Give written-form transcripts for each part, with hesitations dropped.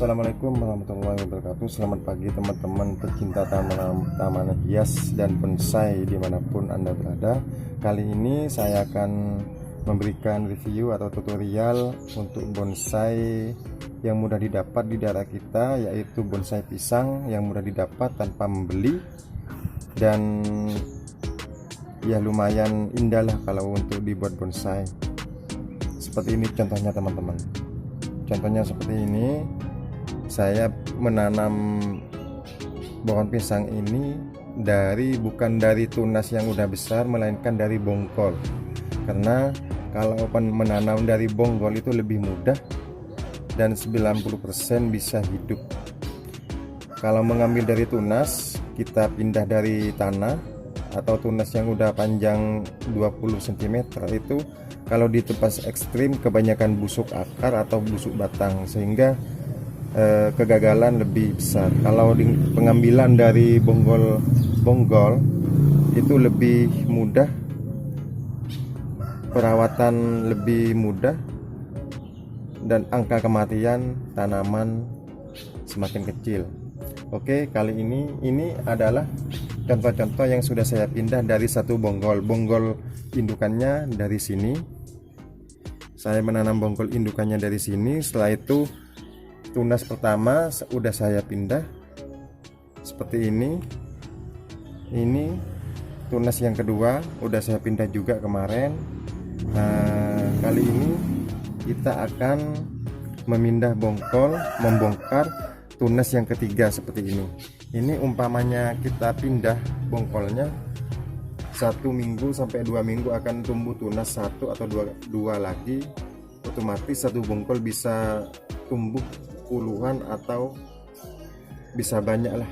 Assalamualaikum warahmatullahi wabarakatuh. Selamat pagi teman-teman pecinta taman hias dan bonsai dimanapun Anda berada. Kali ini saya akan memberikan review atau tutorial untuk bonsai yang mudah didapat di daerah kita, yaitu bonsai pisang yang mudah didapat tanpa membeli, dan ya lumayan indah lah kalau untuk dibuat bonsai. Seperti ini contohnya teman-teman. Contohnya seperti ini. Saya menanam pohon pisang ini bukan dari tunas yang udah besar, melainkan dari bongkol. Karena kalau menanam dari bongkol itu lebih mudah dan 90% bisa hidup. Kalau mengambil dari tunas, kita pindah dari tanah atau tunas yang udah panjang 20 cm itu, kalau ditebas ekstrim kebanyakan busuk akar atau busuk batang, sehingga kegagalan lebih besar. Kalau di pengambilan dari bonggol itu lebih mudah, perawatan lebih mudah, dan angka kematian tanaman semakin kecil. Oke, kali ini adalah contoh-contoh yang sudah saya pindah dari satu bonggol indukannya dari sini. Saya menanam bonggol indukannya dari sini. Setelah itu tunas pertama sudah saya pindah seperti ini. Ini tunas yang kedua udah saya pindah juga kemarin. Nah, kali ini kita akan membongkar tunas yang ketiga seperti ini. Ini umpamanya kita pindah bongkolnya 1 minggu sampai 2 minggu akan tumbuh tunas 1 atau 2 lagi. Otomatis satu bongkol bisa tumbuh puluhan atau bisa banyak lah,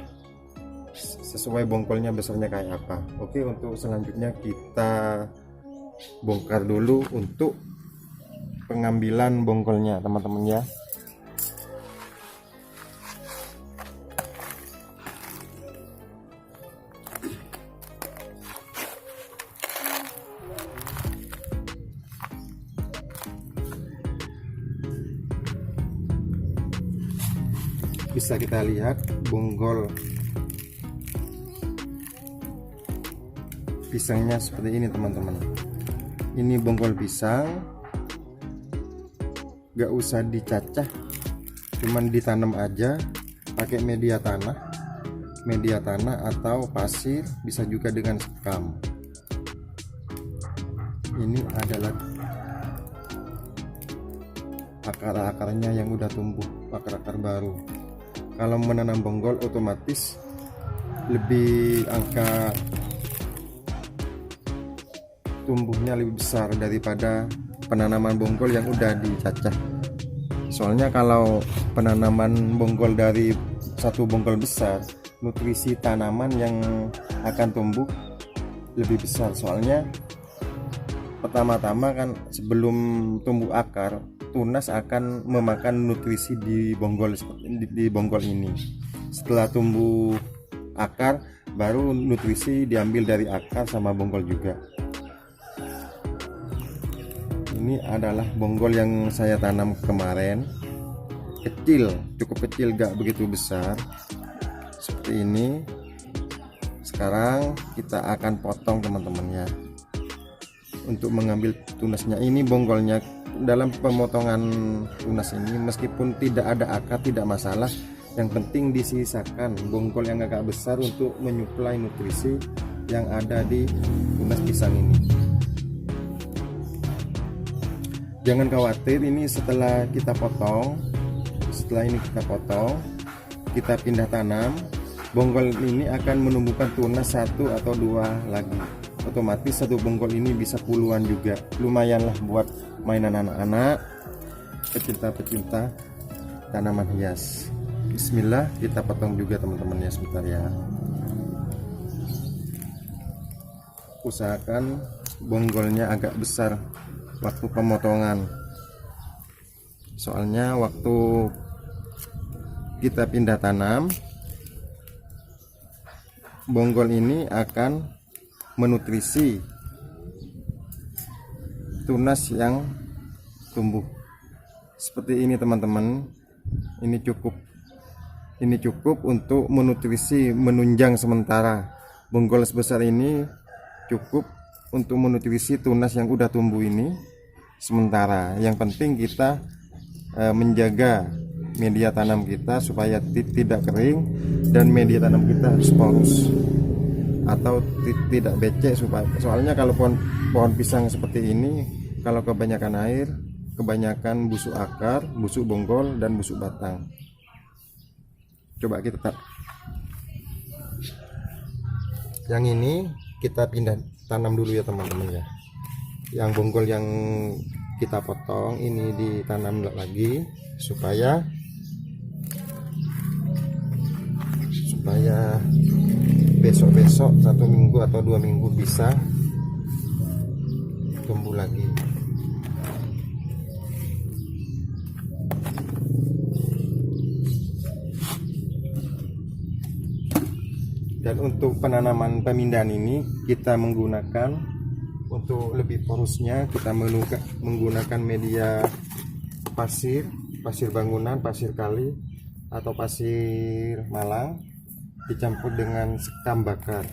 sesuai bongkolnya besarnya kayak apa. Oke, untuk selanjutnya kita bongkar dulu untuk pengambilan bongkolnya teman-teman ya. Bisa kita lihat bonggol pisangnya seperti ini teman-teman. Ini bonggol pisang, gak usah dicacah, cuman ditanam aja pakai media tanah atau pasir, bisa juga dengan sekam. Ini adalah akar-akarnya yang udah tumbuh, akar-akar baru. Kalau menanam bonggol otomatis lebih angka tumbuhnya lebih besar daripada penanaman bonggol yang udah dicacah. Soalnya kalau penanaman bonggol dari satu bonggol besar, nutrisi tanaman yang akan tumbuh lebih besar. Soalnya pertama-tama kan sebelum tumbuh akar, tunas akan memakan nutrisi di bonggol ini. Setelah tumbuh akar, baru nutrisi diambil dari akar sama bonggol juga. Ini adalah bonggol yang saya tanam kemarin, cukup kecil, gak begitu besar seperti ini. Sekarang kita akan potong teman-teman ya, untuk mengambil tunasnya. Ini bonggolnya. Dalam pemotongan tunas ini, meskipun tidak ada akar tidak masalah, yang penting disisakan bonggol yang agak besar untuk menyuplai nutrisi yang ada di tunas pisang ini. Jangan khawatir, ini setelah kita potong, kita pindah tanam, bonggol ini akan menumbuhkan tunas 1 atau 2 lagi. Otomatis satu bonggol ini bisa puluhan juga. Lumayan lah buat mainan anak-anak, pecinta tanaman hias. Bismillah, kita potong juga teman-teman ya, sebentar ya. Usahakan bonggolnya agak besar waktu pemotongan, soalnya waktu kita pindah tanam, bonggol ini akan menutrisi tunas yang tumbuh seperti ini teman-teman. ini cukup untuk menutrisi, menunjang sementara. Bonggol sebesar ini cukup untuk menutrisi tunas yang udah tumbuh ini sementara. Yang penting kita menjaga media tanam kita supaya tidak kering, dan media tanam kita harus porus atau tidak becek, supaya soalnya kalau pohon pisang seperti ini, kalau kebanyakan air, kebanyakan busuk akar, busuk bonggol, dan busuk batang. Coba kita yang ini kita pindah tanam dulu ya teman-teman ya. Yang bonggol yang kita potong ini ditanam lagi supaya besok-besok 1 minggu atau 2 minggu bisa tumbuh lagi. Dan untuk penanaman pemindahan ini kita menggunakan, untuk lebih porusnya kita menggunakan media pasir bangunan, pasir kali atau pasir malang dicampur dengan sekam bakar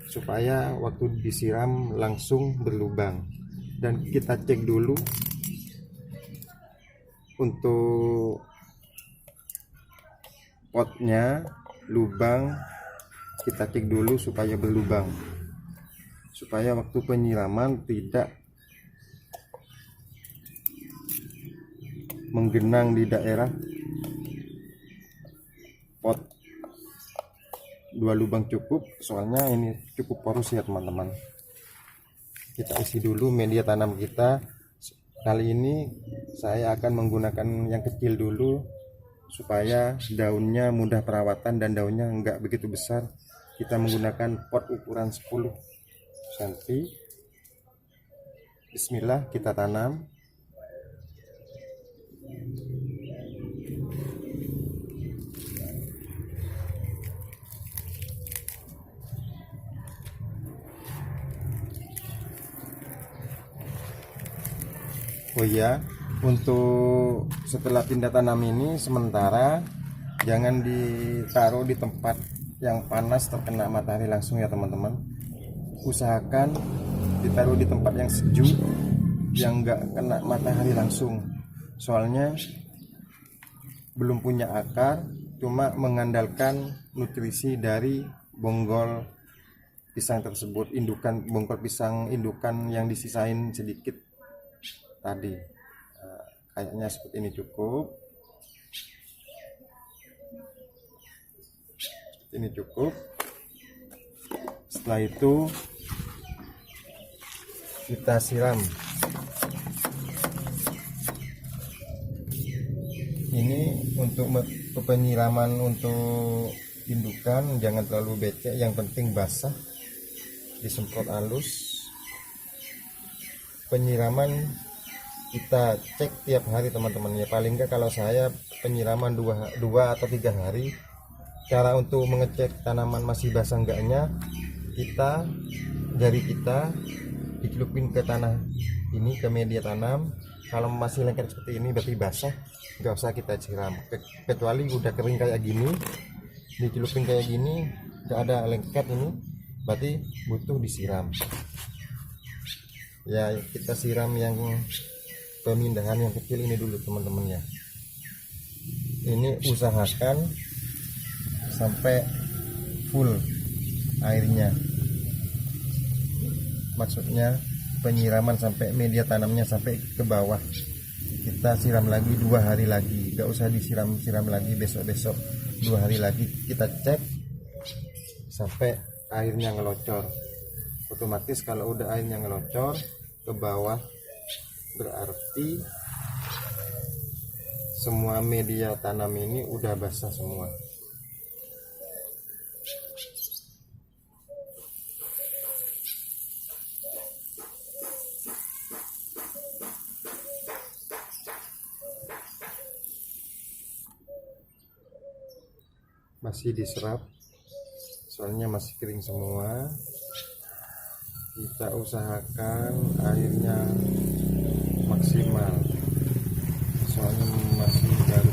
supaya waktu disiram langsung berlubang. Dan kita cek dulu untuk potnya, lubang kita cek dulu supaya berlubang, supaya waktu penyiraman tidak menggenang di daerah pot. 2 lubang cukup, soalnya ini cukup porus ya teman-teman. Kita isi dulu media tanam kita. Kali ini saya akan menggunakan yang kecil dulu supaya daunnya mudah perawatan dan daunnya enggak begitu besar. Kita menggunakan pot ukuran 10 cm. Bismillah, kita tanam. Oh iya, untuk setelah pindah tanam ini sementara jangan ditaruh di tempat yang panas terkena matahari langsung ya teman-teman. Usahakan ditaruh di tempat yang sejuk, yang enggak kena matahari langsung. Soalnya belum punya akar, cuma mengandalkan nutrisi dari bonggol pisang tersebut, bonggol pisang indukan yang disisain sedikit tadi. Kayaknya seperti ini cukup. Ini cukup. Setelah itu kita siram. Ini untuk penyiraman untuk indukan jangan terlalu becek, yang penting basah, disemprot halus. Penyiraman kita cek tiap hari teman-teman ya, paling enggak kalau saya penyiraman 2 atau 3 hari. Cara untuk mengecek tanaman masih basah enggaknya, jari kita dicelupin ke tanah ini, ke media tanam. Kalau masih lengket seperti ini berarti basah, nggak usah kita siram. Kecuali udah kering kayak gini, dicelupin kayak gini, nggak ada lengket ini, berarti butuh disiram. Ya kita siram yang pemindahan yang kecil ini dulu teman-teman ya. Ini usahakan sampai full airnya, maksudnya penyiraman sampai media tanamnya sampai ke bawah. Kita siram lagi 2 hari lagi, gak usah disiram lagi besok-besok, 2 hari lagi kita cek sampai airnya ngelocor. Otomatis kalau udah airnya ngelocor ke bawah berarti semua media tanam ini udah basah semua. Masih diserap, soalnya masih kering semua. Kita usahakan airnya maksimal, soalnya masih baru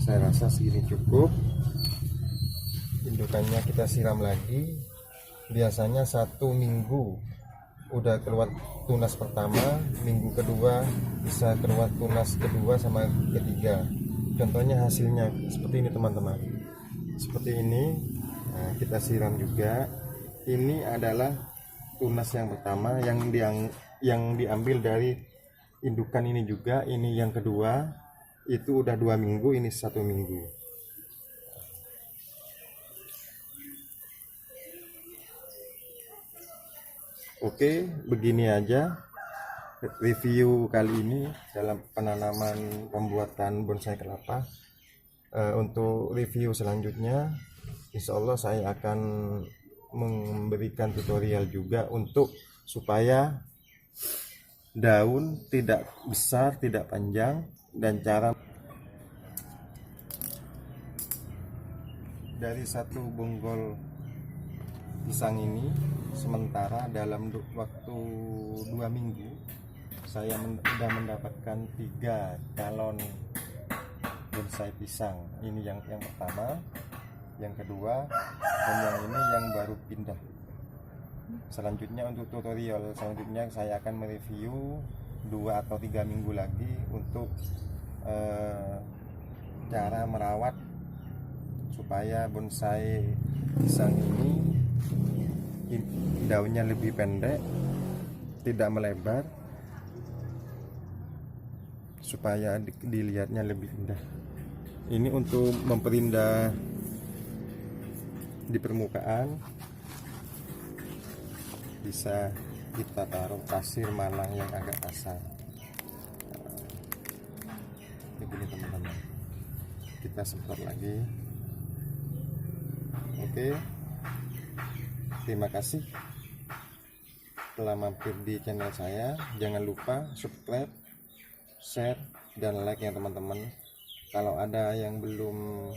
Saya rasa segini cukup. Indukannya kita siram lagi. Biasanya 1 minggu udah keluar tunas pertama, minggu kedua bisa keluar tunas kedua sama ketiga. Contohnya hasilnya seperti ini teman-teman, seperti ini. Nah, kita siram juga. Ini adalah tunas yang pertama yang diambil dari indukan ini juga. Ini yang kedua, itu udah 2 minggu, ini 1 minggu. Oke, begini aja review kali ini dalam penanaman pembuatan bonsai kelapa. Untuk review selanjutnya, insya Allah saya akan memberikan tutorial juga untuk supaya daun tidak besar, tidak panjang, dan cara dari satu bonggol pisang ini. Sementara dalam waktu 2 minggu saya sudah mendapatkan 3 galon bonsai pisang. Ini yang pertama, yang kedua, dan yang ini yang baru pindah. Selanjutnya untuk tutorial selanjutnya saya akan mereview 2 atau 3 minggu lagi untuk cara merawat supaya bonsai pisang ini daunnya lebih pendek, tidak melebar, supaya dilihatnya lebih indah. Ini untuk memperindah di permukaan. Bisa kita taruh pasir malang yang agak kasar. Begini teman-teman, kita semprot lagi. Oke, terima kasih telah mampir di channel saya. Jangan lupa subscribe, share, dan like ya teman-teman. Kalau ada yang belum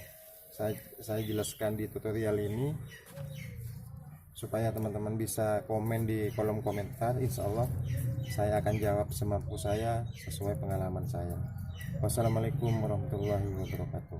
saya jelaskan di tutorial ini, supaya teman-teman bisa komen di kolom komentar, insya Allah saya akan jawab semampu saya sesuai pengalaman saya. Wassalamualaikum warahmatullahi wabarakatuh.